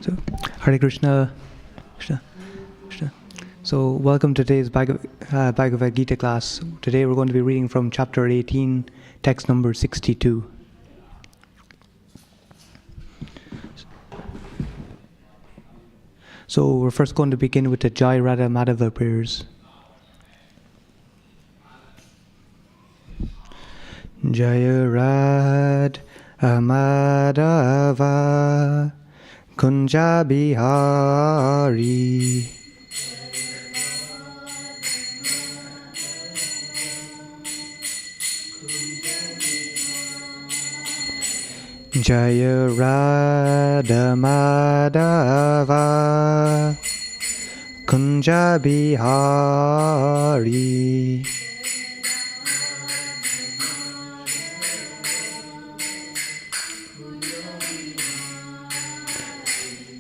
So, Hare Krishna, Krishna, Krishna. So, welcome to today's Bhagavad Gita class. Today we're going to be reading from chapter 18, text number 62. So, we're first going to begin with the Jai Radha Madhava prayers. Jaya Radha Madhava Kunja Bihari Jaya Radha Madhava Kunja Bihari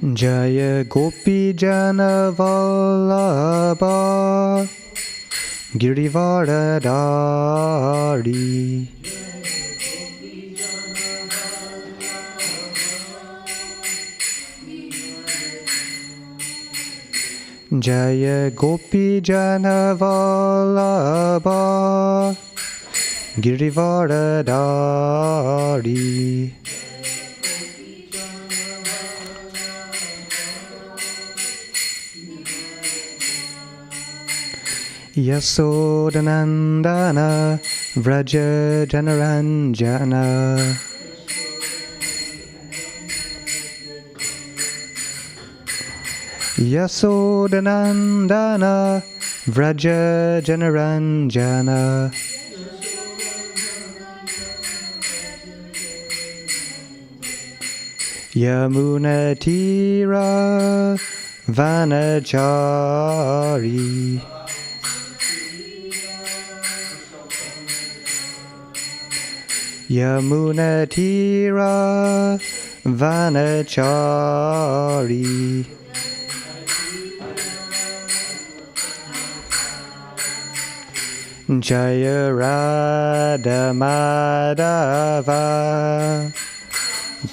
Jaya Gopi Jana Vallabha Girivaradari Jaya Gopi Jana Vallabha Girivaradari Yasodhanandana Vraja Janaranjana Yasodhanandana Vraja Janaranjana Yamunatira Vanachari Yamunatira Vanachari Jaya Radha Madhava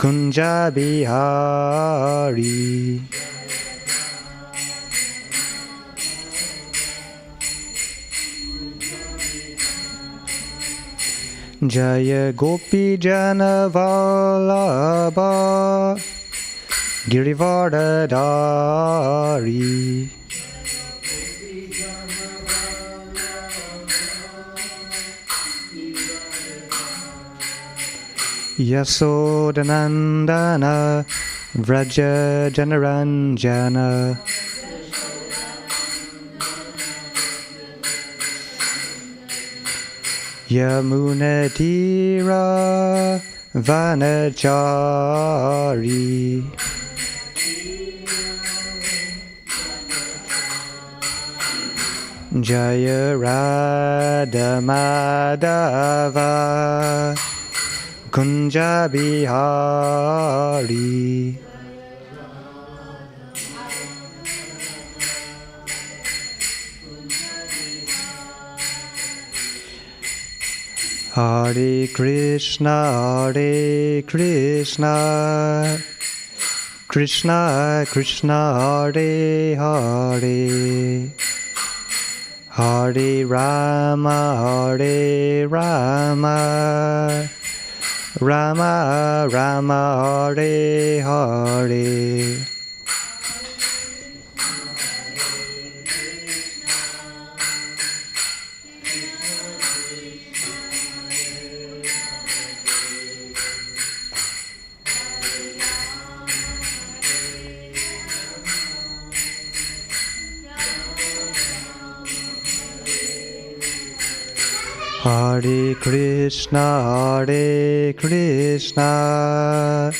Kunja Bihari Jaya Gopi Jana Vallabha Girivaradari Yasodhanandana Vraja Janaranjana Yamunatira Vanachari Jaya Radha Madhava Kunja Bihari Hare Krishna, Hare Krishna, Krishna Krishna, Hare Hare, Hare Rama, Hare Rama, Rama Rama, Hare Hare. Hare Krishna, Hare Krishna,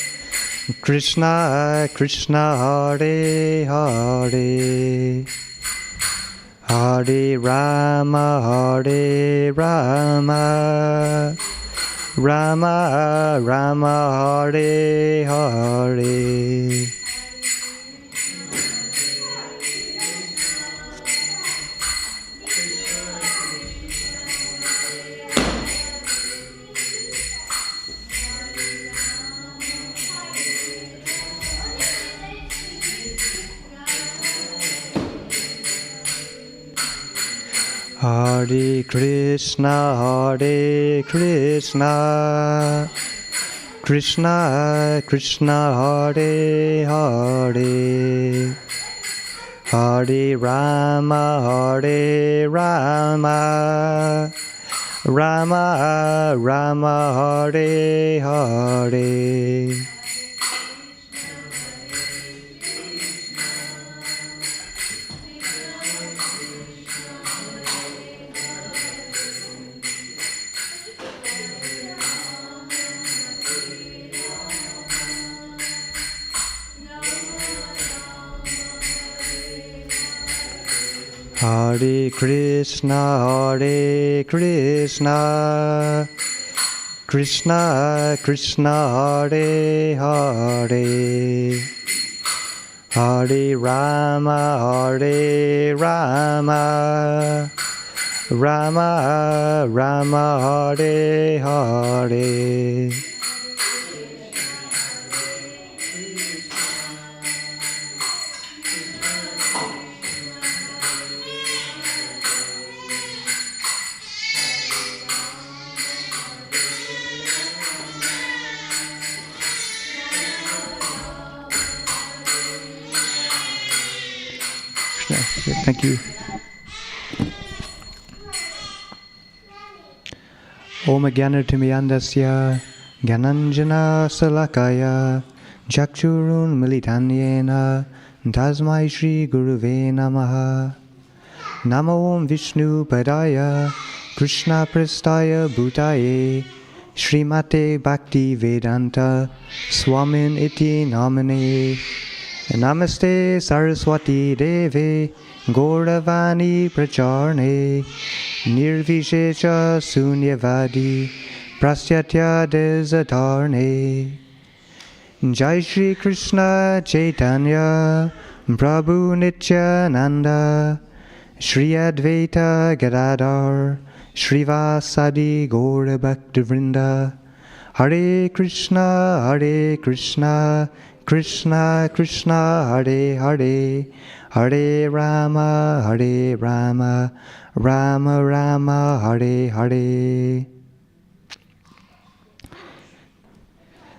Krishna Krishna, Hare Hare, Hare Rama, Hare Rama, Rama Rama, Hare Hare. Hare Krishna, Krishna Krishna, Hare Hare, Hare Rama, Rama Rama, Hare Hare. Hare Krishna, Krishna Krishna, Hare Hare, Hare Rama, Rama Rama, Hare Hare. Thank you. Om Jnanatimiyandasya Gyananjana Salakaya Chakshurun Militanyena Tasmai Shri Guruve Namaha. Namo Om Vishnu Padaya Krishna Prastaya Bhutaye Srimate Bhakti Vedanta Swamin Iti Namane. Namaste Saraswati Deve Gauravani Pracharne Nirvishesha Sunyavadi Prasyatya Desatarne. Jai Shri Krishna Chaitanya Prabhu Nityananda Shri Advaita Gadadhar Shrivasadi Gaura Bhaktivinoda. Hare Krishna, Krishna Krishna, Hare Hare, Hare Rama, Rama Rama, Hare Hare.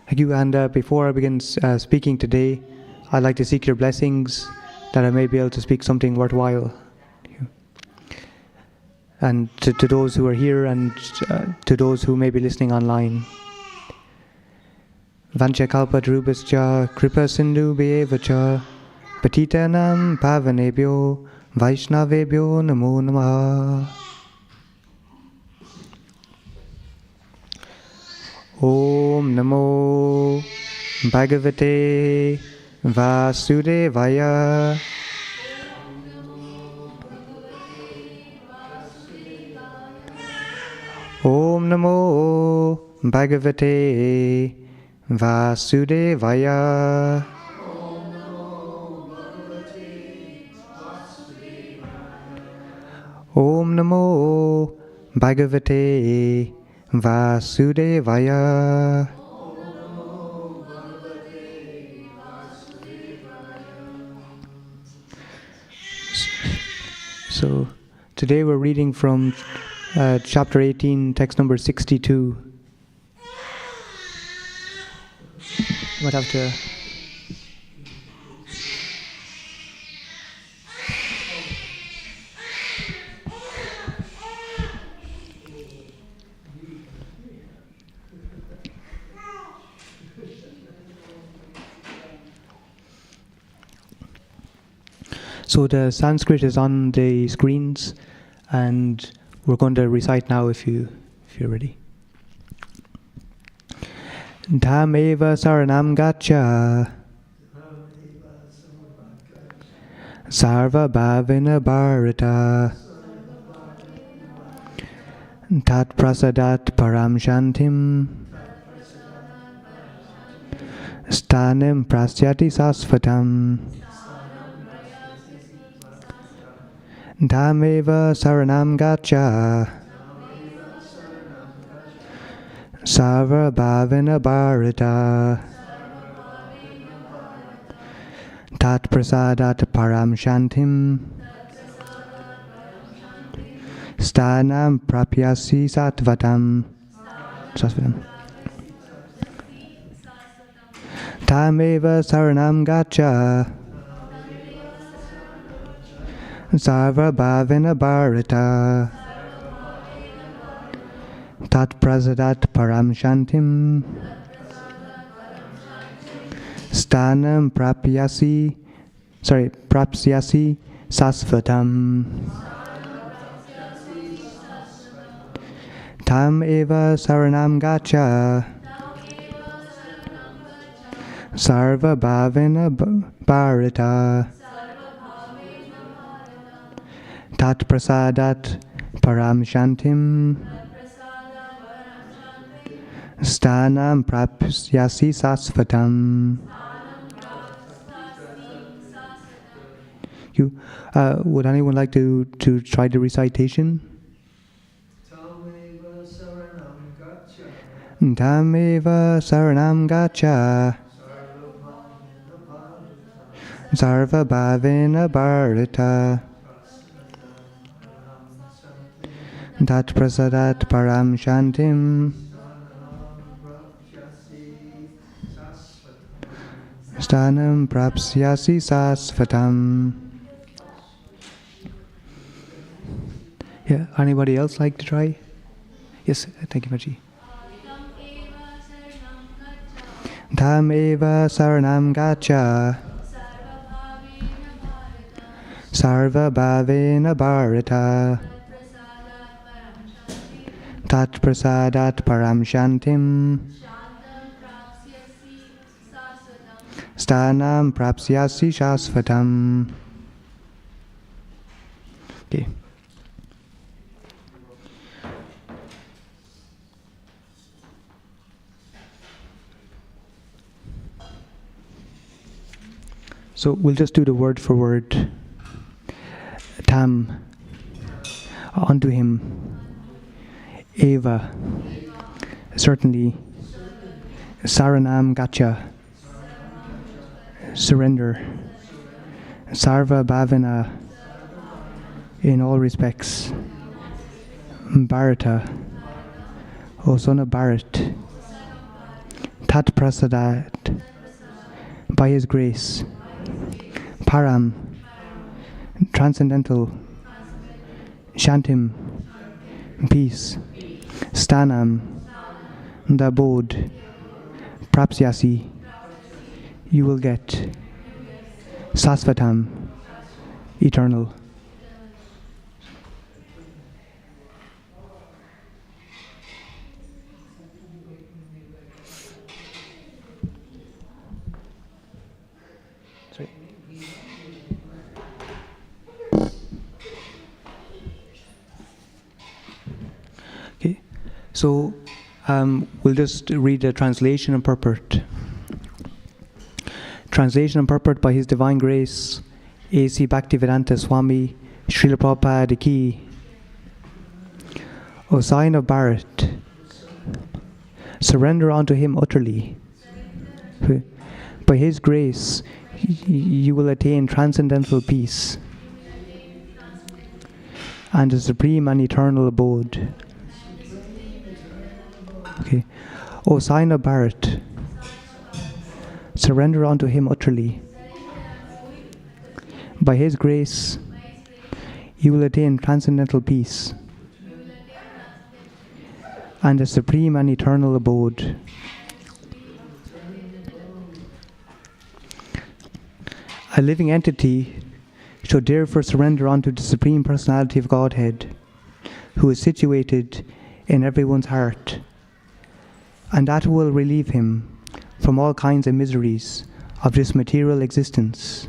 Thank you. And before I begin speaking today, I'd like to seek your blessings that I may be able to speak something worthwhile. And to those who are here and to those who may be listening online. Vanchakalpatarubhascha kripa sindhu bhyevacha patitanam pavanebhyo vaishnavebhyo namo namaha. Om namo bhagavate vasudevaya. Om namo bhagavate Vasudevaya. Om Namo Bhagavate Vasudevaya. So today we're reading from chapter 18, text number 62. Might have to. So the Sanskrit is on the screens, and we're going to recite now if you're ready. Dhameva saranam gaccha sarva bhavina bharata tat prasadat param shantim stanim prasyati sasvatam. Dhameva saranam gaccha sarva bhavina bharata tat prasadat param shantim Stanam prapyasi sattvatam. Tameva saranam gacha. Sarva bhavena bharata. Tat prasadat param shantim. Stanam prapyasi sasvatam. Tam eva saranam gacha. Sarva bhavena bharata. Tat prasadat param shantim. Stanam prapyasi sasvatam. Would anyone like to try the recitation? Tameva saranam gacha. Sarva bhavena bharata. Tat prasadat param shantim. Stanam prapyasi sasvatam. Yeah, anybody else like to try? Yes, thank you, Maji. Tam eva saranam gacha. Sarva bhavena bharata. Tat prasadat param shantim. Stanam prapyasi sasvatam. Okay. So we'll just do the word for word. Tam, unto him. Eva, certainly. Saranam gacha, surrender. Sarva bhavana, in all respects. Bharata, O son of Bharat. Tat prasadat, by his grace. Param, transcendental. Shantim, peace. Stanam, the abode. Prapyasi, you will get. Sasvatam, eternal. Sorry. Okay, so we'll just read the translation and purport. Translation and purport by His Divine Grace, A.C. Bhaktivedanta Swami, Srila Prabhupada Ki. O sign of Bharat, surrender unto Him utterly. By His grace, you will attain transcendental peace and a supreme and eternal abode. Okay. O sign of Bharat, surrender unto Him utterly. By His grace, you will attain transcendental peace and a supreme and eternal abode. A living entity should therefore surrender unto the Supreme Personality of Godhead, who is situated in everyone's heart, and that will relieve him from all kinds of miseries of this material existence.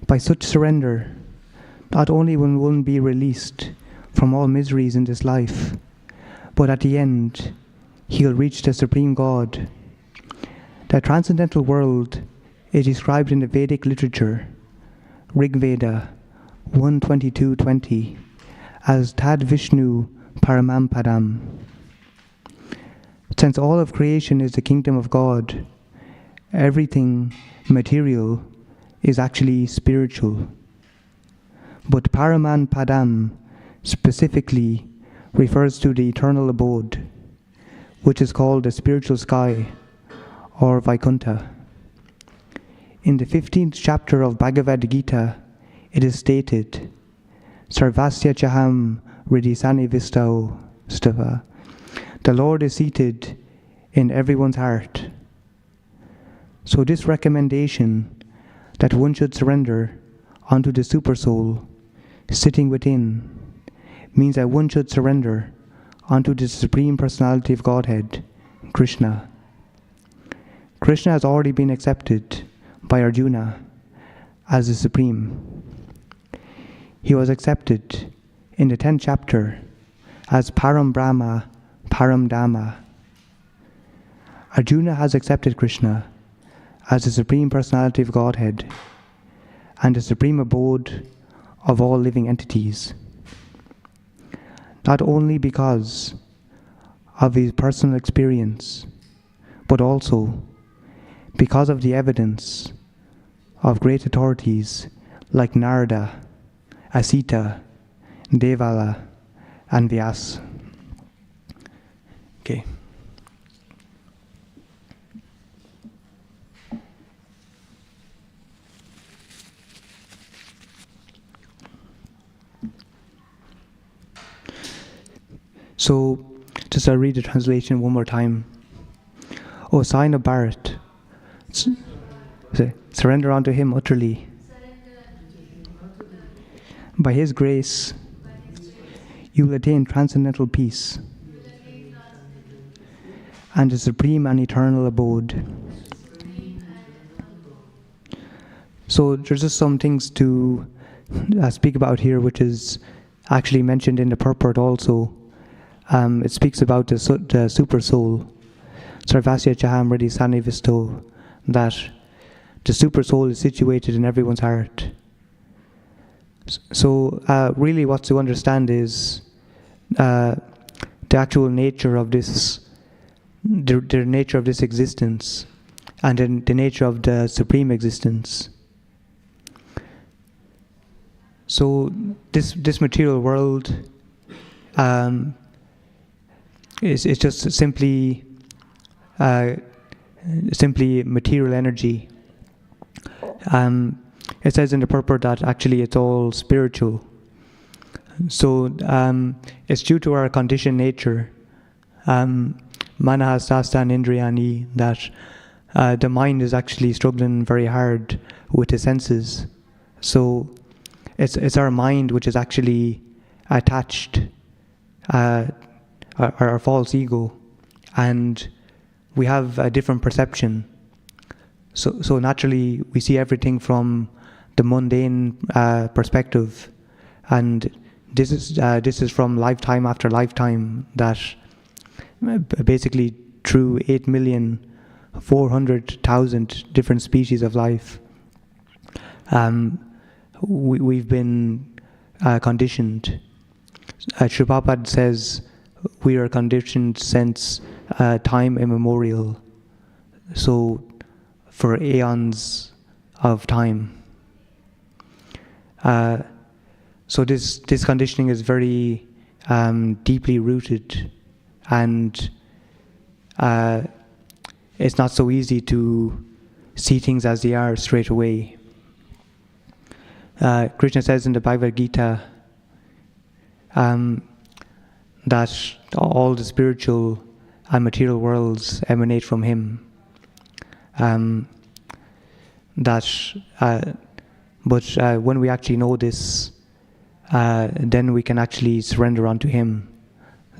By such surrender, not only will one be released from all miseries in this life, but at the end, he will reach the Supreme God. The transcendental world is described in the Vedic literature, Rig Veda 1:22-20, as Tad Vishnu Paramam Padam. Since all of creation is the kingdom of God, everything material is actually spiritual. But Paraman Padam specifically refers to the eternal abode, which is called the spiritual sky, or Vaikuntha. In the 15th chapter of Bhagavad Gita, it is stated, Sarvasya Chaham Ridhisani Vistau Stava. The Lord is seated in everyone's heart. So this recommendation that one should surrender unto the Supersoul sitting within means that one should surrender unto the Supreme Personality of Godhead, Krishna. Krishna has already been accepted by Arjuna as the Supreme. He was accepted in the 10th chapter as Param Brahma, Param Dhamma. Arjuna has accepted Krishna as the Supreme Personality of Godhead and the supreme abode of all living entities. Not only because of his personal experience, but also because of the evidence of great authorities like Narada, Asita, Devala, and Vyas. Okay. So, just I'll read the translation one more time. O sign of Bharat, surrender unto him utterly. By his grace, you will attain transcendental peace and the supreme and eternal abode. So there's just some things to speak about here, which is actually mentioned in the purport also. It speaks about the super soul, Sarvasya Chaham Ridhisani Visto, that the super soul is situated in everyone's heart. So really what to understand is the actual nature of this, the nature of this existence, and then the nature of the supreme existence. So this material world is just simply material energy. It says in the purport that actually it's all spiritual. So it's due to our conditioned nature, manahas tastan indriyani, that the mind is actually struggling very hard with the senses. So it's our mind which is actually attached, our false ego, and we have a different perception. So naturally we see everything from the mundane perspective, and this is from lifetime after lifetime, that basically through 8,400,000 different species of life, we've been conditioned. Sri Prabhupada says we are conditioned since time immemorial, so for aeons of time. So this conditioning is very deeply rooted, and it's not so easy to see things as they are straight away. Krishna says in the Bhagavad Gita that all the spiritual and material worlds emanate from him. But when we actually know this, then we can actually surrender unto him.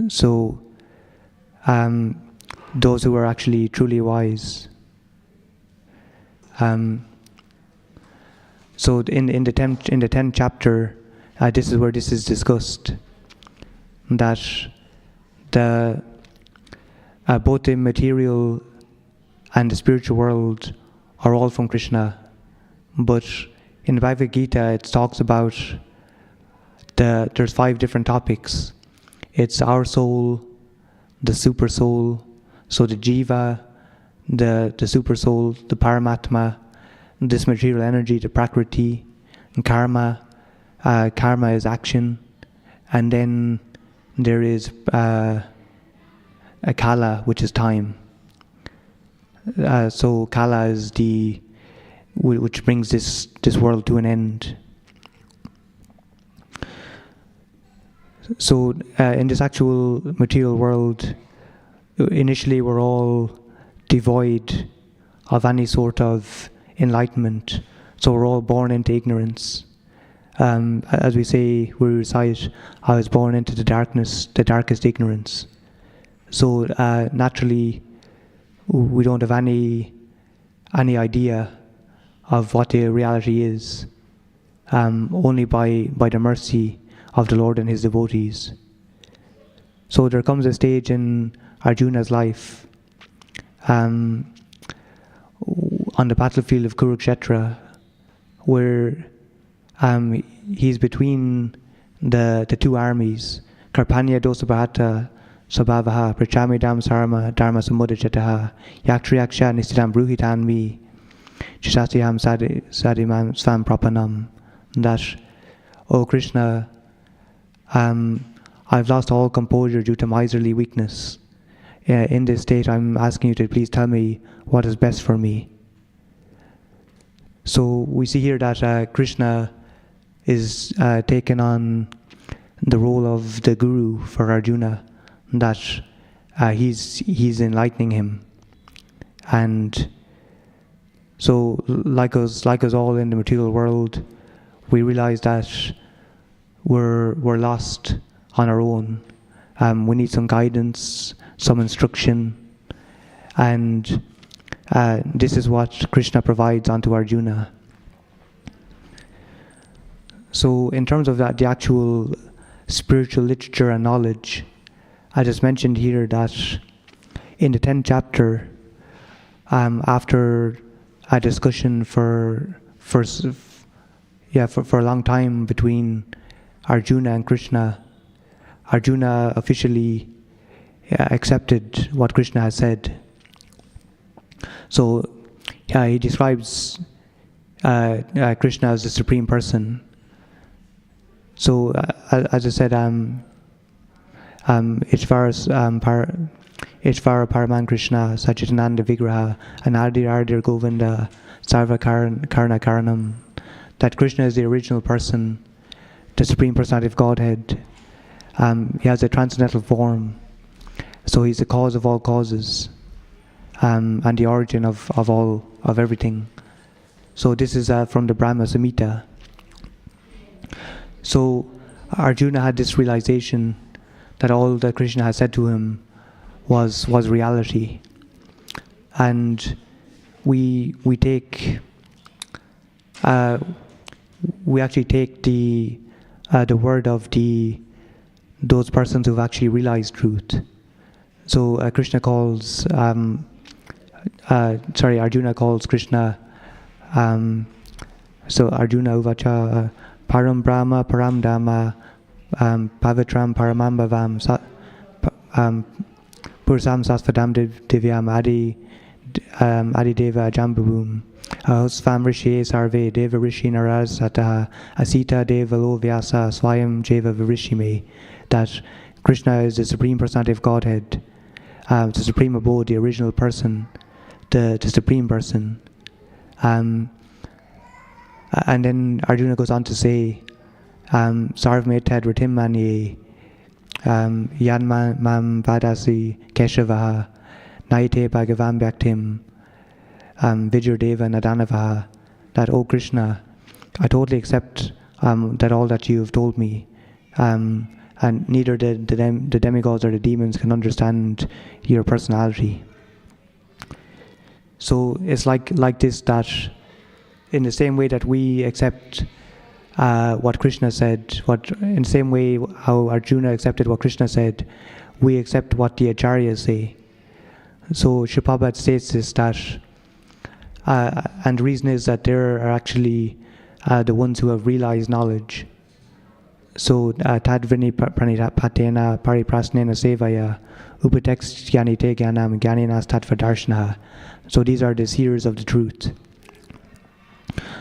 So those who are actually truly wise. So in the 10th chapter, this is where this is discussed, that both the material and the spiritual world are all from Krishna. But in the Bhagavad Gita, it talks about there's 5 different topics. It's our soul, the super soul, so the jiva, the super soul, the paramatma, this material energy, the prakriti, and karma. Karma is action, and then there is a kala, which is time. So kala is which brings this world to an end. So in this actual material world, initially we're all devoid of any sort of enlightenment. So we're all born into ignorance. As we recite, I was born into the darkest ignorance. So naturally, we don't have any idea of what the reality is, only by the mercy of the Lord and his devotees. So there comes a stage in Arjuna's life, on the battlefield of Kurukshetra, where he's between the two armies. Karpanya dosabhata sabhavaha prachami dam sarma dharma samudachataha yaktriyaksha nistidam bruhitan mi chisasiham sadimam svam prapanam. That, O Krishna, I've lost all composure due to miserly weakness. In this state, I'm asking you to please tell me what is best for me. So we see here that Krishna is taken on the role of the guru for Arjuna, that he's enlightening him. And so like us all in the material world, we realize that we're lost on our own. We need some guidance, some instruction, and this is what Krishna provides unto Arjuna. So in terms of the actual spiritual literature and knowledge, I just mentioned here that in the 10th chapter, after a discussion for a long time between Arjuna and Krishna, Arjuna officially accepted what Krishna has said. So he describes Krishna as the Supreme Person. So as I said, Ishvara Paraman Krishna Sachitananda Vigraha Anadir Ardir Govinda Sarva Karna Karanam. That Krishna is the original person, the Supreme Personality of Godhead. He has a transcendental form, so he's the cause of all causes, and the origin of everything. So this is from the Brahma Samhita. So Arjuna had this realization that all that Krishna had said to him was reality, and we actually take the word of those persons who've actually realized truth. So Arjuna calls Krishna. So Arjuna uvacha param brahma param dhamma pavitram paramambavam pursam sasvadam divyam adi deva jambavum svam rishi sarve deva rishi naraz ataha asita deva lo vyasa swayam jeva virishime. That Krishna is the Supreme Personality of Godhead, the Supreme Abode, the original person, the Supreme Person. And then Arjuna goes on to say, Sarvme tad ritim manye yan mam vadasi keshavaha naite bhagavam bhaktim vijurdeva nadanavaha. That, O Krishna, I totally accept that all that you have told me, and neither the demigods or the demons can understand your personality. So it's like this, that in the same way that we accept what Krishna said, in the same way how Arjuna accepted what Krishna said, we accept what the acharyas say. So Srila Prabhupada states this, that and the reason is that they are actually the ones who have realized knowledge. So tadvini pranitapatena pariprasnena sevaya upatext jnanite jnanam jnaninas tattvadarshanaha. So these are the seers of the truth.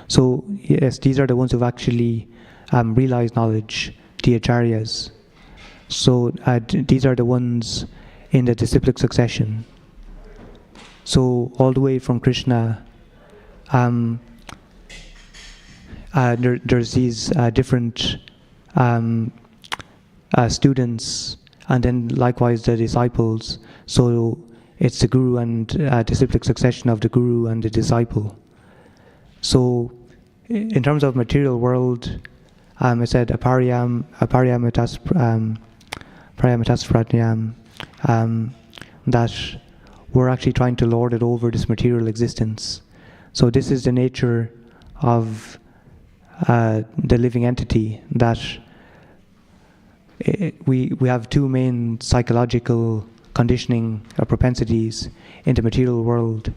So yes, these are the ones who've actually realized knowledge. the acharyas. So these are the ones in the disciplic succession. So all the way from Krishna, there's these different students, and then likewise the disciples. So it's the guru and disciplic succession of the guru and the disciple. So in terms of material world, I said parayamataspratyam, that we're actually trying to lord it over this material existence. So this is the nature of the living entity, that we have two main psychological conditioning or propensities in the material world.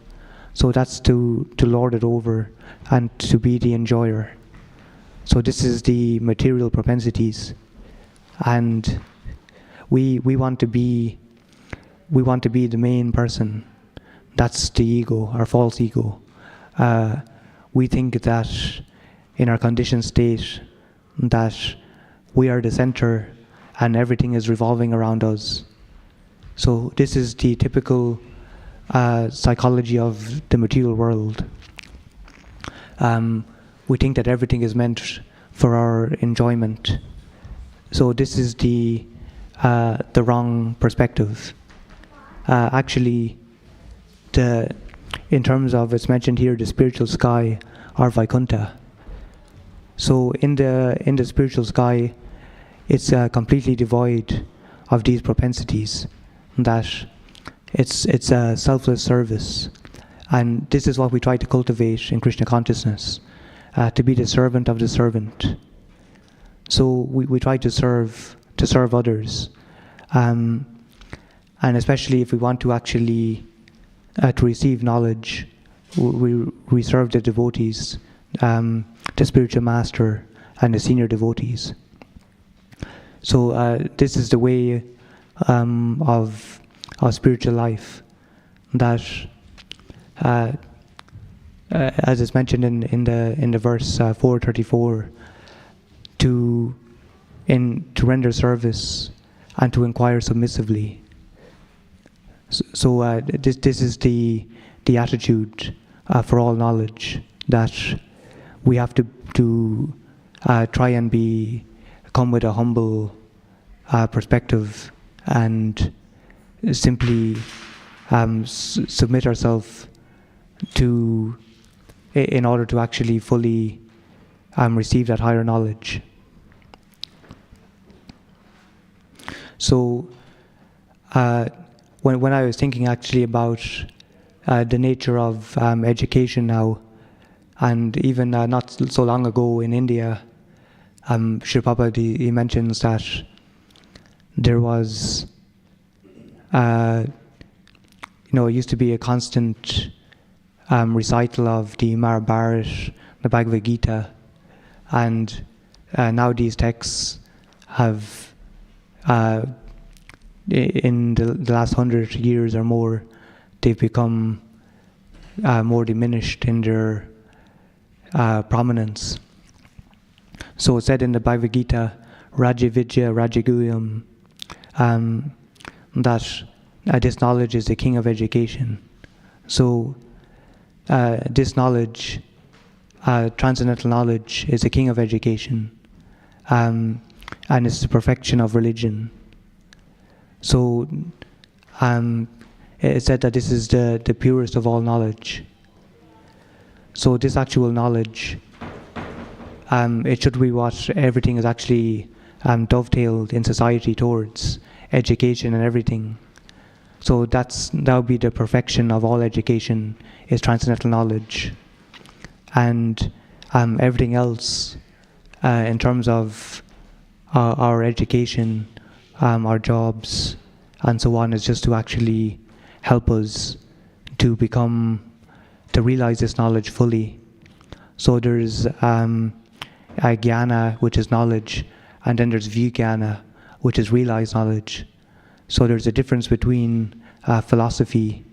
So that's to lord it over and to be the enjoyer. So this is the material propensities, and we want to be the main person. That's the ego, our false ego. We think that in our conditioned state that we are the center and everything is revolving around us. So this is the typical psychology of the material world. We think that everything is meant for our enjoyment. So this is the wrong perspective. Actually, in terms of, it's mentioned here, the spiritual sky or Vaikuntha. So in the spiritual sky, it's completely devoid of these propensities. That it's a selfless service, and this is what we try to cultivate in Krishna consciousness, to be the servant of the servant. So we try to serve others, and especially if we want to actually to receive knowledge, we serve the devotees, the spiritual master and the senior devotees. So this is the way of spiritual life, that as is mentioned in the verse 434, to render service and to inquire submissively. So this is the attitude for all knowledge, that we have to try and come with a humble perspective and simply submit ourselves in order to actually fully receive that higher knowledge. So when I was thinking actually about the nature of education now, and even not so long ago in India, Sri Prabhupada, he mentions that there was, it used to be a constant recital of the Mahabharata, the Bhagavad Gita, and now these texts have, in the last 100 years or more, they've become more diminished in their prominence. So it said in the Bhagavad Gita, Raja Vidya Rajaguyam, that this knowledge is the king of education. So this knowledge, transcendental knowledge, is the king of education, and it's the perfection of religion. So it said that this is the purest of all knowledge. So this actual knowledge, it should be what everything is actually dovetailed in society towards, education and everything. So that would be the perfection of all education, is transcendental knowledge. And everything else, in terms of our education, our jobs, and so on, is just to actually help us to realize this knowledge fully. So there's jnana, which is knowledge, and then there's vijnana, which is realized knowledge. So there's a difference between philosophy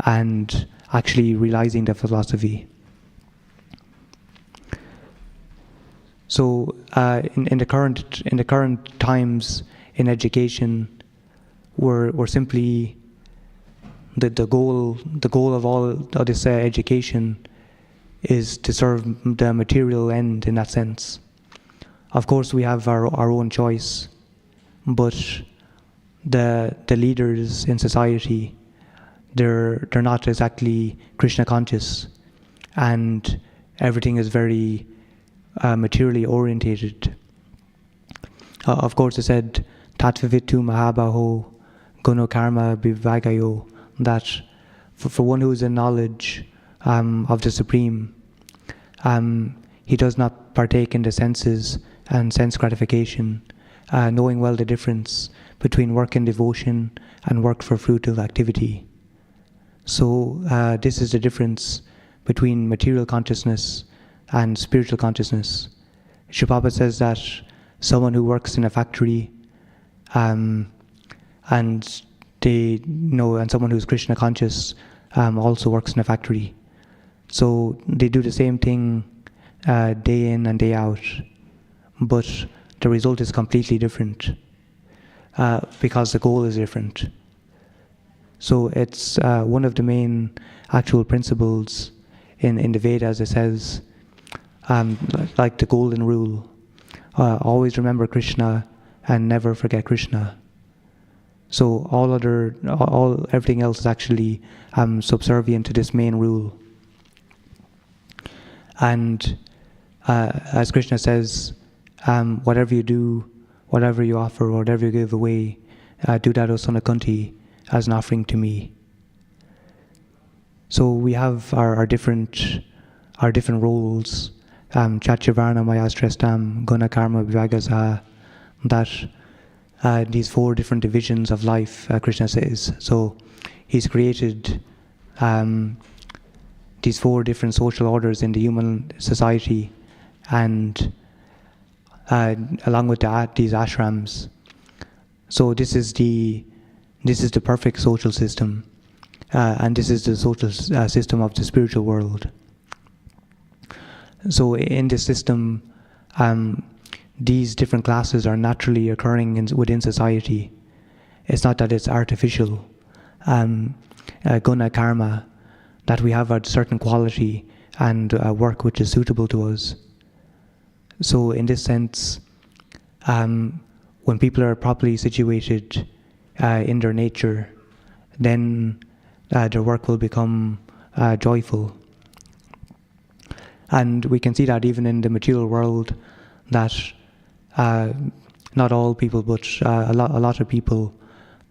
and actually realizing the philosophy. So in the current times in education, we're simply the goal of all of this education is to serve the material end in that sense. Of course, we have our own choice, but the leaders in society, they're not exactly Krishna conscious, and everything is very materially orientated. Of course, it said Tattvavitu Mahabaho Guno Karma Bivagayo, that for one who is in knowledge of the Supreme, he does not partake in the senses and sense gratification, knowing well the difference between work and devotion and work for fruitful activity. So this is the difference between material consciousness and spiritual consciousness. Srila Prabhupada says that someone who works in a factory and someone who's Krishna conscious also works in a factory. So they do the same thing day in and day out, but the result is completely different because the goal is different. So it's one of the main actual principles in the Vedas. It says, like the golden rule, always remember Krishna and never forget Krishna. So everything else is actually subservient to this main rule. And as Krishna says, whatever you do, whatever you offer, whatever you give away, do that, O son of Kunti, as an offering to me. So we have our different roles. Chachavarna Mayastrestam Guna Karma Vivagasaha, that these 4 different divisions of life, Krishna says. So he's created these 4 different social orders in the human society, and along with that, these ashrams. So this is the perfect social system, and this is the social system of the spiritual world. So in this system, these different classes are naturally occurring within society. It's not that it's artificial. Guna karma, that we have a certain quality and work which is suitable to us. So in this sense, when people are properly situated in their nature, then their work will become joyful. And we can see that even in the material world, that not all people, but a lot of people,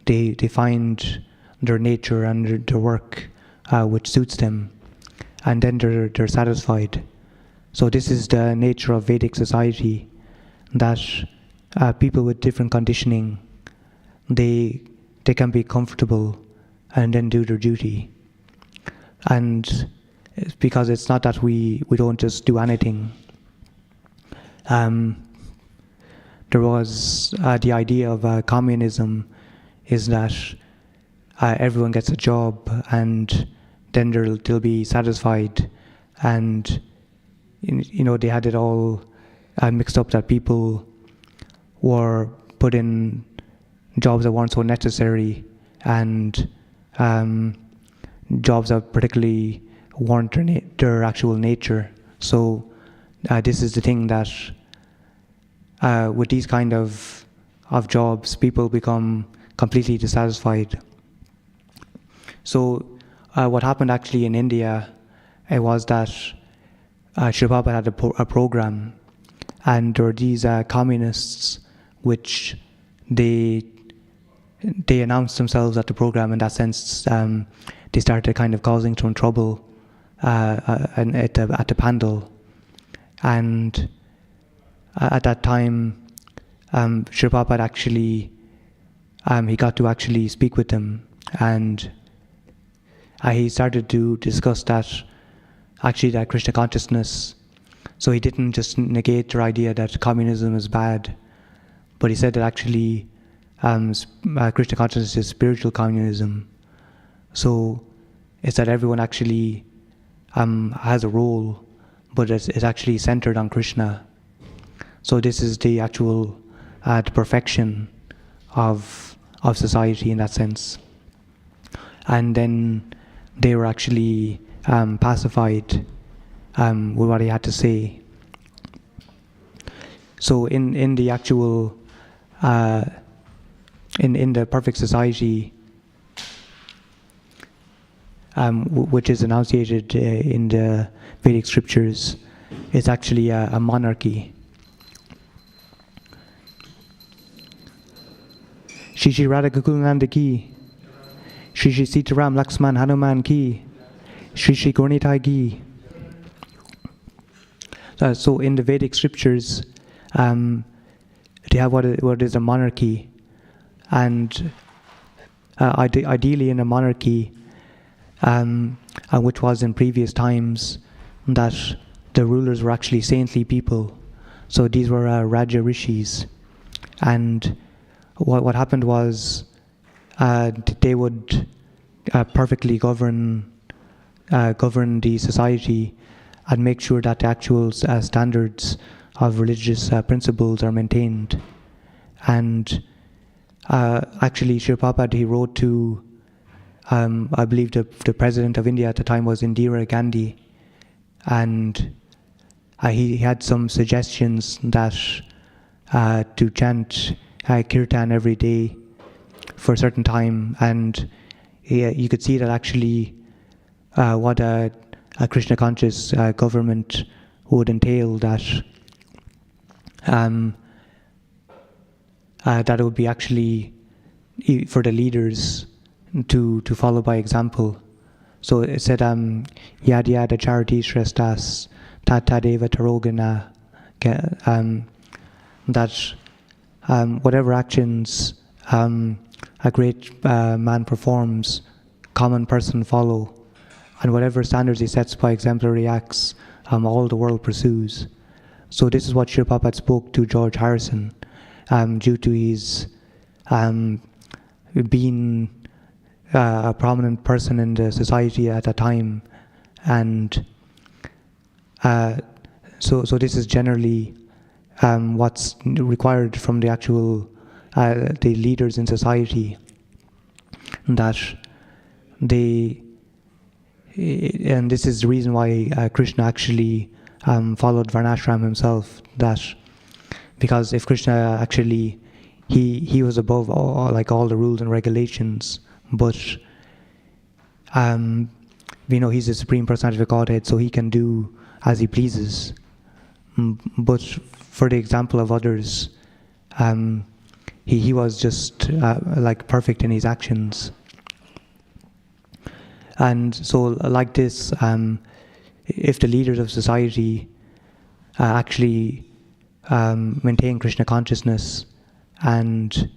they find their nature and their work which suits them, and then they're satisfied. So this is the nature of Vedic society, that people with different conditioning, they can be comfortable and then do their duty. And it's because it's not that we don't just do anything. There was the idea of communism is that everyone gets a job and then they'll be satisfied, and they had it all mixed up, that people were put in jobs that weren't so necessary, and jobs that particularly weren't their actual nature. So this is the thing, that with these kind of jobs, people become completely dissatisfied. So what happened actually in India, it was that Srila Prabhupada had a program, and there were these communists which they announced themselves at the program. In that sense, they started kind of causing some trouble at the pandal. And at that time, Srila Prabhupada actually, he got to actually speak with them, and he started to discuss that Krishna consciousness. So he didn't just negate their idea that communism is bad, but he said that actually Krishna consciousness is spiritual communism. So it's that everyone actually has a role, but it's actually centered on Krishna. So this is the actual the perfection of society in that sense. And then they were actually pacified with what he had to say. So in the actual in the perfect society, which is enunciated in the Vedic scriptures, it's actually a monarchy. Shri Shri Radha Gokulananda ki, Shri Shri Sitaram Laxman Hanuman ki, Shri Shri Gaurnitai ki. So in the Vedic scriptures, they have what is a monarchy, and ideally in a monarchy, which was in previous times, that the rulers were actually saintly people. So these were Raja Rishis, and what happened was they would perfectly govern the society and make sure that the actual standards of religious principles are maintained. And actually, Srila Prabhupada, he wrote to, I believe the president of India at the time was Indira Gandhi, and he had some suggestions that to chant kirtan every day for a certain time, and you could see that actually what a Krishna conscious government would entail, that that it would be actually for the leaders to follow by example. So it said, yad yada charity shrastas tatadeva tarogana, that whatever actions a great man performs, common person follow, and whatever standards he sets by exemplary acts, all the world pursues. So this is what Srila Prabhupada spoke to George Harrison, due to his being a prominent person in the society at that time, and so this is generally what's required from the actual the leaders in society, that they, and this is the reason why Krishna actually followed Varnashram himself, that because if Krishna actually he was above all the rules and regulations, but he's the Supreme Personality of Godhead, so he can do as he pleases. But for the example of others, he was just perfect in his actions. And so like this, if the leaders of society actually maintain Krishna consciousness, and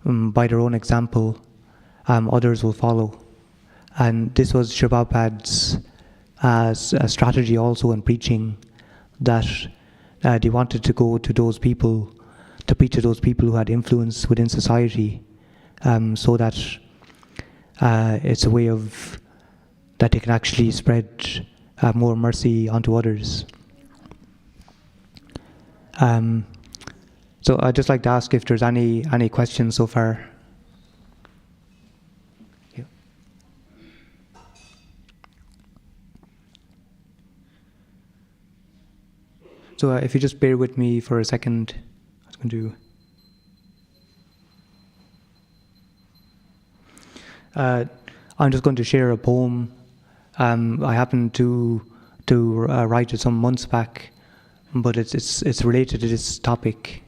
by their own example, others will follow. And this was Srila Prabhupada's strategy also in preaching, that they wanted to go to those people, to preach to those people who had influence within society, so that it's a way of that they can actually spread more mercy onto others. So I'd just like to ask if there's any questions so far. Yeah. So if you just bear with me for a second, I was going to. I'm just going to share a poem. I happened to write it some months back, but it's related to this topic.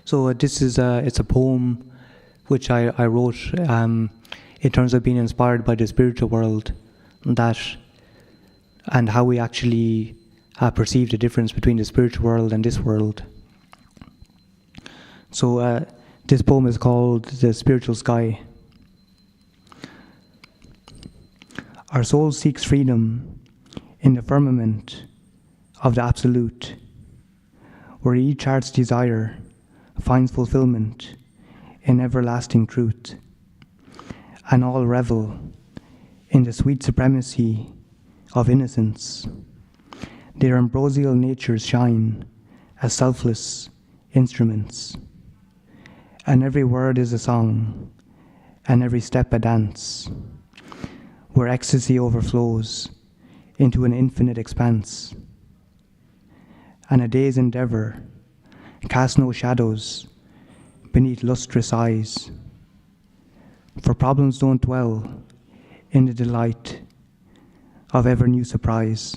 So this is it's a poem which I wrote in terms of being inspired by the spiritual world, and how we actually perceive the difference between the spiritual world and this world. So this poem is called The Spiritual Sky. Our soul seeks freedom in the firmament of the Absolute, where each heart's desire finds fulfillment in everlasting truth, and all revel in the sweet supremacy of innocence. Their ambrosial natures shine as selfless instruments, and every word is a song, and every step a dance, where ecstasy overflows into an infinite expanse. And a day's endeavor casts no shadows beneath lustrous eyes, for problems don't dwell in the delight of ever new surprise.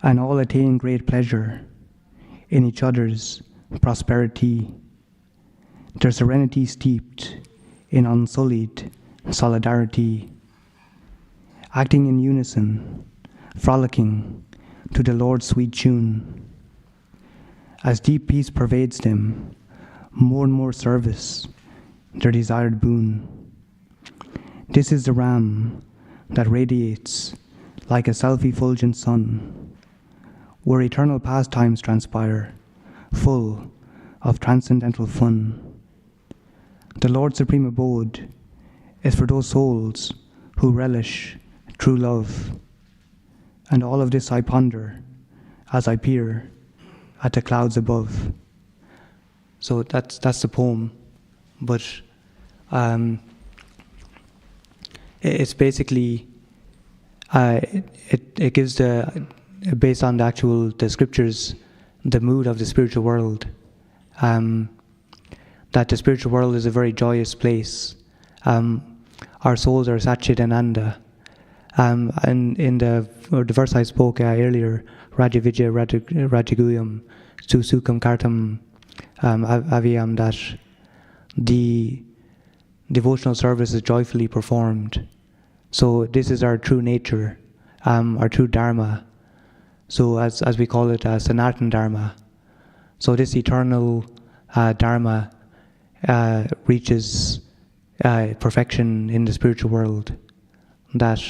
And all attain great pleasure in each other's prosperity, their serenity steeped in unsullied solidarity, acting in unison, frolicking to the Lord's sweet tune. As deep peace pervades them, more and more service, their desired boon. This is the ram that radiates like a self-effulgent sun, where eternal pastimes transpire, full of transcendental fun. The Lord's supreme abode is for those souls who relish true love. And all of this I ponder as I peer at the clouds above. So that's the poem, but it's basically it gives based on the scriptures, the mood of the spiritual world. That the spiritual world is a very joyous place. Our souls are Satchit Ananda. And in the verse I spoke earlier, Rajavijaya Rajaguyam Susukam Kartam Aviyam, that the devotional service is joyfully performed. So this is our true nature, our true Dharma. So as we call it, Sanatan Dharma. So this eternal Dharma reaches perfection in the spiritual world. That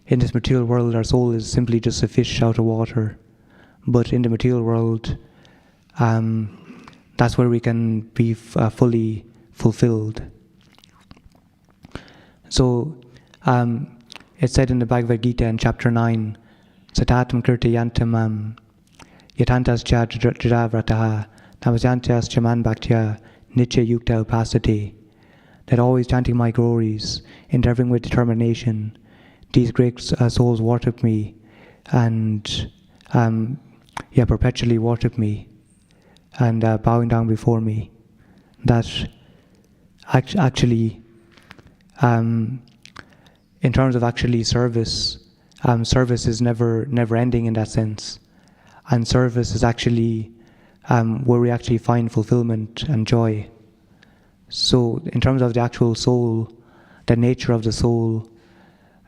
in this material world, our soul is simply just a fish out of water. But in the material world, that's where we can be fully fulfilled. So it's said in the Bhagavad Gita in chapter 9, Satatam kirtayantamam yatantas cha jadavrataha namasyantas chaman bhaktya nitya yukta upasate, that always chanting my glories, endeavoring with determination, these great souls worship me, and perpetually worship me, and bowing down before me. That actually, in terms of actually service, service is never ending in that sense, and service is actually where we actually find fulfillment and joy. So in terms of the actual soul, the nature of the soul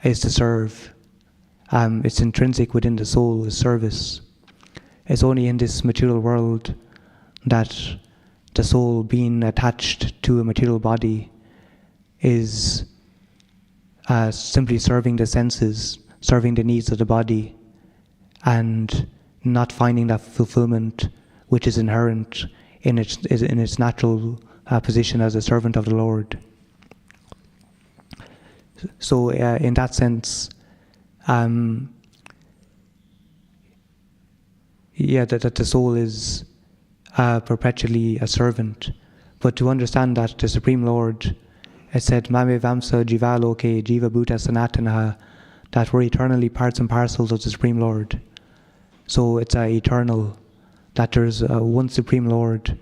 is to serve. It's intrinsic within the soul is service. It's only in this material world that the soul, being attached to a material body, is simply serving the senses, serving the needs of the body, and not finding that fulfillment which is inherent in its natural position as a servant of the Lord. So in that sense, that the soul is perpetually a servant. But to understand that the Supreme Lord, it said, Mame Vamsa Jiva Loke Jiva Bhuta Sanatanaha, that we're eternally parts and parcels of the Supreme Lord. So it's eternal, that there's one Supreme Lord,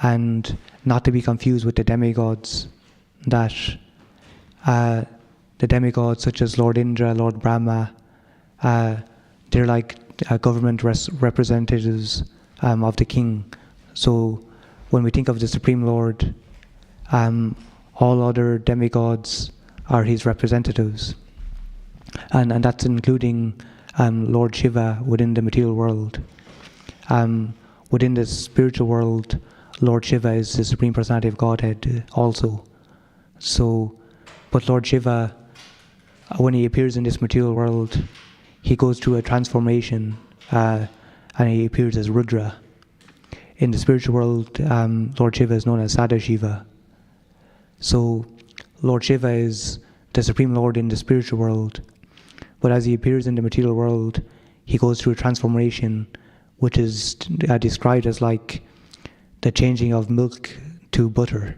and not to be confused with the demigods, that the demigods such as Lord Indra, Lord Brahma, they're like government representatives of the king. So when we think of the Supreme Lord, all other demigods are his representatives. and that's including Lord Shiva within the material world. Within the spiritual world, Lord Shiva is the Supreme Personality of Godhead also. So, but Lord Shiva, when he appears in this material world, he goes through a transformation, and he appears as Rudra. In the spiritual world, Lord Shiva is known as Sadashiva. So, Lord Shiva is the Supreme Lord in the spiritual world, but as he appears in the material world, he goes through a transformation, which is described as like the changing of milk to butter.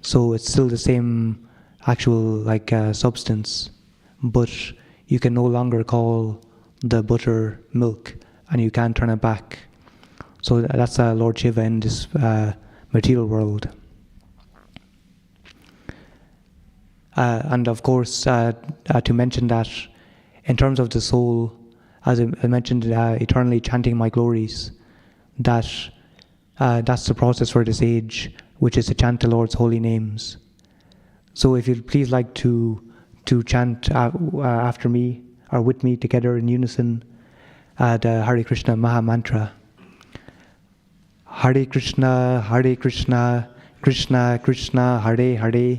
So it's still the same actual substance, but you can no longer call the butter milk, and you can't turn it back. So that's Lord Shiva in this material world. And of course, to mention that in terms of the soul, as I mentioned, eternally chanting my glories, that's the process for this age, which is to chant the Lord's holy names. So if you'd please like to chant after me, or with me together in unison, the Hare Krishna Maha Mantra. Hare Krishna, Krishna Krishna, Hare Hare,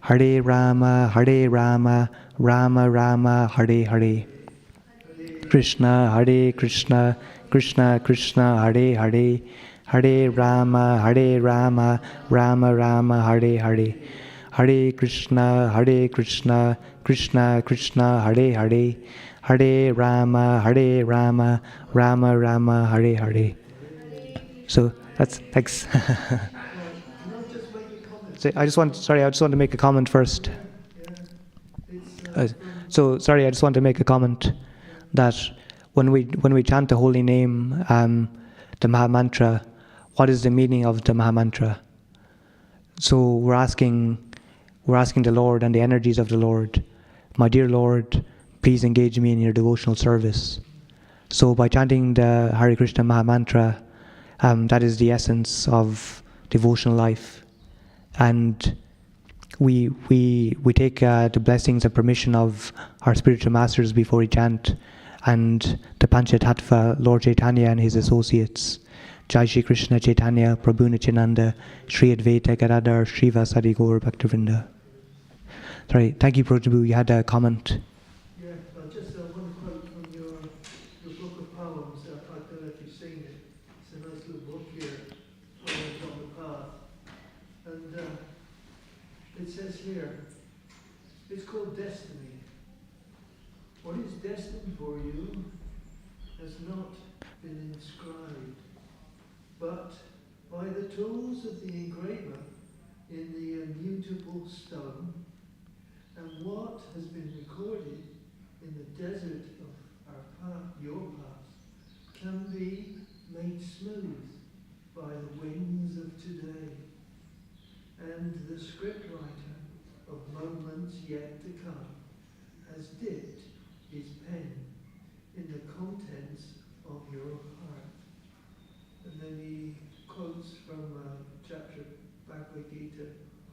Hare Rama, Rama Rama, Hare Hare. Krishna, Krishna Krishna, Hare Hare, Hare Rama, Rama Rama, Hare Hare. Hare Krishna, Krishna Krishna, Hare Hare, Hare Rama, Rama Rama, Hare Hare. So that's thanks. So I just want to make a comment first. I just want to make a comment that when we chant the holy name, the Maha Mantra, what is the meaning of the Maha Mantra? So we're asking the Lord and the energies of the Lord, my dear Lord, please engage me in your devotional service. So by chanting the Hare Krishna Maha Mantra, that is the essence of devotional life, and we take the blessings and permission of our spiritual masters before we chant, and the Panchatattva, Lord Chaitanya and his associates. Jai Shri Krishna Chaitanya, Prabhu Nityananda, Shri Advaita Gadadhar, Srivasadi Gaur Bhaktivinoda. Sorry, thank you, Prabhu. You had a comment. Yeah, just one quote from your book of poems. I don't know if you've seen it. It's a nice little book here, Poems on the Path. And it says here, it's called Destiny. What is destined for you has not been inscribed, but by the tools of the engraver in the immutable stone, and what has been recorded in the desert of our path, your path, can be made smooth by the winds of today. And the scriptwriter of moments yet to come has dipped his pen in the contents of your heart. And then he quotes from chapter Bhagavad Gita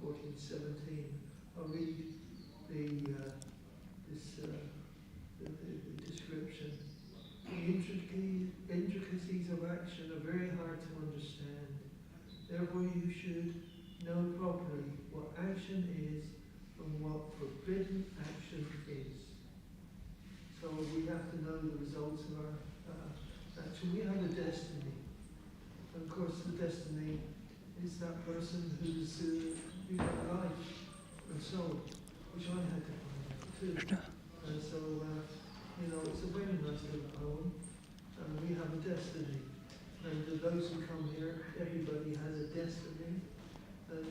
14:17. I'll read the description. The intricacies of action are very hard to understand. Therefore you should know properly what action is and what forbidden action is. So we have to know the results of our action. We have a destiny. And of course the destiny is that person who's got life and soul, which I had to find out too. And so, it's a very nice little poem. And we have a destiny. And those who come here, everybody has a destiny. And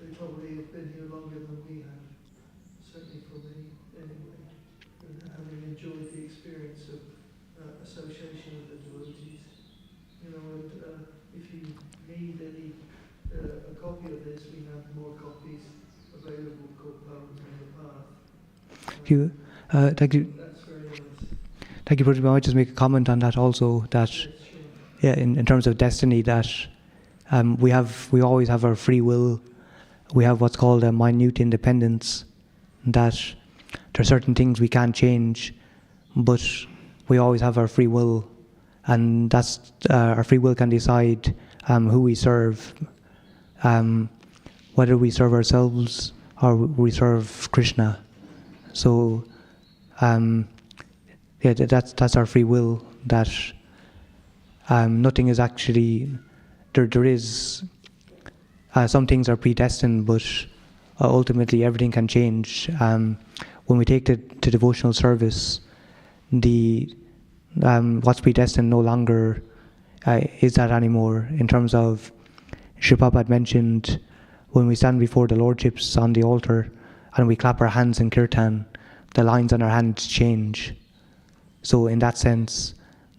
they probably have been here longer than we have. Certainly for me, anyway. And having enjoyed the experience of association with the devotees. And if you need a copy of this, we have more copies available called Poems on the Path. Thank you. That's very nice. Thank you, Prabhu. I might just make a comment on that also, that Yes, sure. yeah, in terms of destiny, that we always have our free will. We have what's called a minute independence, that there are certain things we can't change, but we always have our free will, and that's our free will can decide who we serve, whether we serve ourselves or we serve Krishna. So that's our free will, that nothing is actually, there is, some things are predestined, but ultimately everything can change. When we take the devotional service, what's predestined no longer is that anymore. In terms of, Sri Prabhupada mentioned, when we stand before the Lordships on the altar and we clap our hands in kirtan, the lines on our hands change. So in that sense,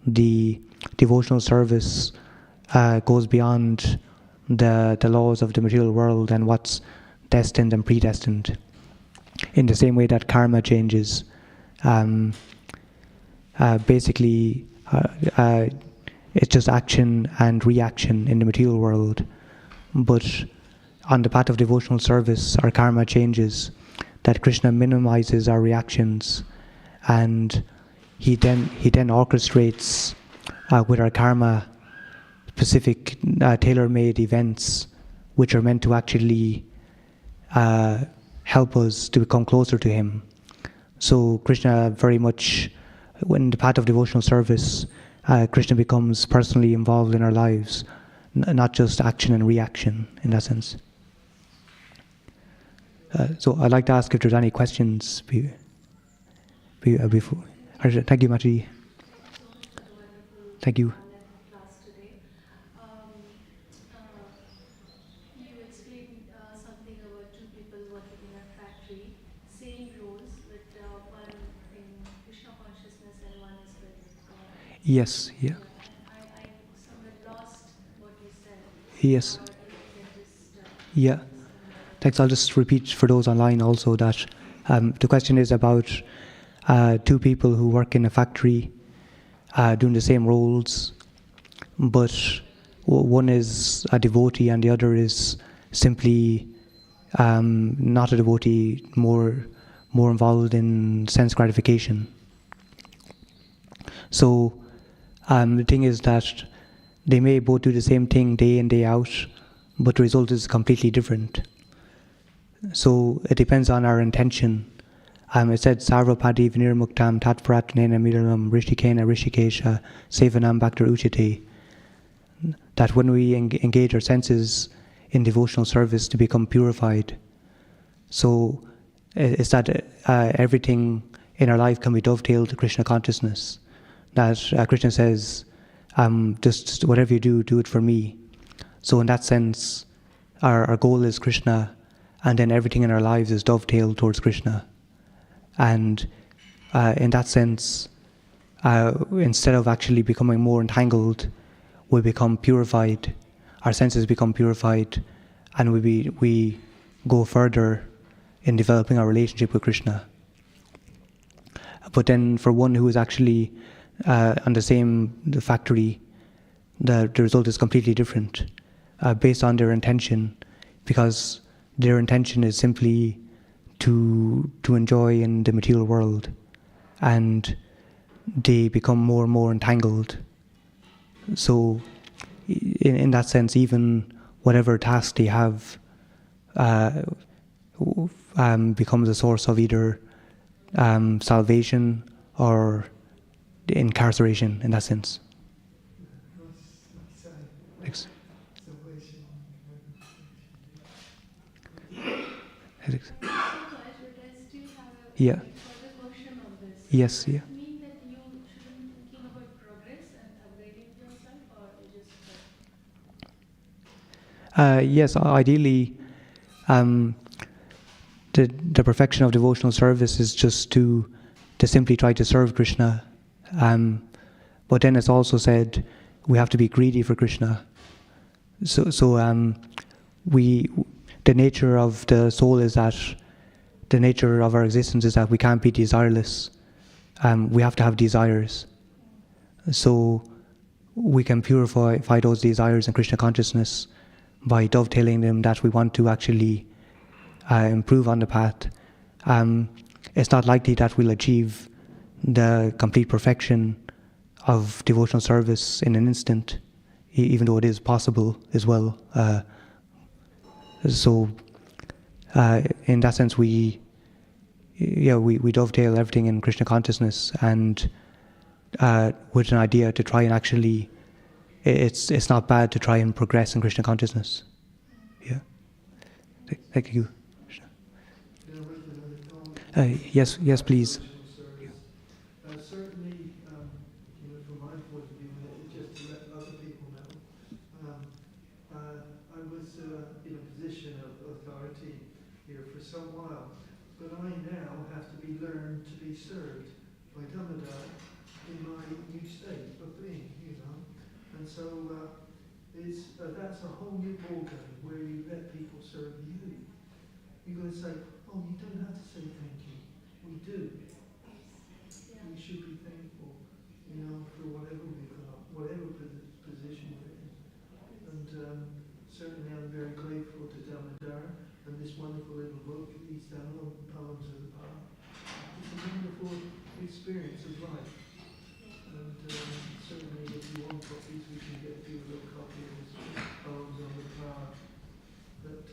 the devotional service goes beyond the laws of the material world and what's destined and predestined. In the same way that karma changes, basically it's just action and reaction in the material world. But on the path of devotional service, our karma changes, that Krishna minimizes our reactions, and he then orchestrates with our karma specific tailor-made events which are meant to actually help us to become closer to him. So Krishna very much, in the path of devotional service, Krishna becomes personally involved in our lives, not just action and reaction in that sense. So I'd like to ask if there's any questions before. Thank you, Mataji. Thank you. Class today. You explained something about two people working in a factory, same roles, but one in Krishna consciousness and one is with God. Yes, yeah. I somewhat lost what you said. Yes. You can just, Yeah. Thanks. I'll just repeat for those online also that the question is about two people who work in a factory doing the same roles, but one is a devotee and the other is simply not a devotee, more involved in sense gratification. So the thing is that they may both do the same thing day in, day out, but the result is completely different. So it depends on our intention. It said, Sarvapadi vinirmuktam tatparatnena miralam rishikena rishikesha sevanam bhaktir uchite. That when we engage our senses in devotional service to become purified, so it's that everything in our life can be dovetailed to Krishna consciousness. That Krishna says, just whatever you do, do it for me. So in that sense, our goal is Krishna, and then everything in our lives is dovetailed towards Krishna. And in that sense, instead of actually becoming more entangled, we become purified. Our senses become purified, and we go further in developing our relationship with Krishna. But then for one who is actually on the factory, the result is completely different based on their intention, because their intention is simply to enjoy in the material world, and they become more and more entangled. So in that sense, even whatever task they have becomes a source of either salvation or incarceration in that sense. Thanks. Thanks. Yeah. Yes, yeah. Does it mean that you shouldn't be thinking about progress and upgrading yourself, or you just... Yes, ideally, the perfection of devotional service is just to simply try to serve Krishna. But then it's also said we have to be greedy for Krishna. So the nature of the soul is that, the nature of our existence is that we can't be desireless. We have to have desires. So we can purify those desires in Krishna consciousness by dovetailing them that we want to actually improve on the path. it's not likely that we'll achieve the complete perfection of devotional service in an instant, even though it is possible as well. So in that sense, we dovetail everything in Krishna consciousness, and with an idea to try and actually, it's not bad to try and progress in Krishna consciousness. Yeah. Thank you. Yes, please. Certainly, from my point of view, just to let other people know, I was in a position of authority here for some while, but I now have to be learned to be served by Damodar in my new state of being, and so that's a whole new ballgame where you let people serve you. You're going to say, oh, you don't have to say thank you. We do. We should be thankful, for whatever we've got, whatever position we're in. And certainly I'm very grateful to Damodar and this wonderful little book, these poems of the path. It's a wonderful experience of life. And certainly if you want copies, we can get you a little copy of his poems on the path. But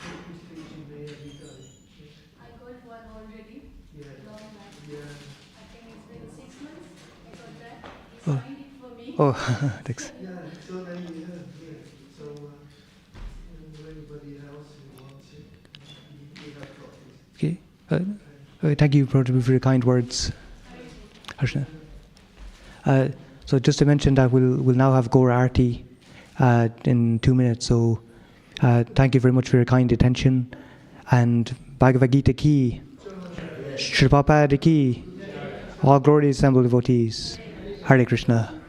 he's teaching me every day. I got one already. Yeah. Long back. Yeah. I think it's been 6 months. I got that. He Oh. signed it for me. Oh, thanks. Yeah, so there you have, So anybody else who wants it, you have copies. Okay. Thank you, Prabhu, for your kind words. Harshna. So just to mention that we'll now have Gaur Arti in 2 minutes. So thank you very much for your kind attention. And Bhagavad Gita ki, Sri Prabhupada ki, all glory assembled devotees. Hare Krishna.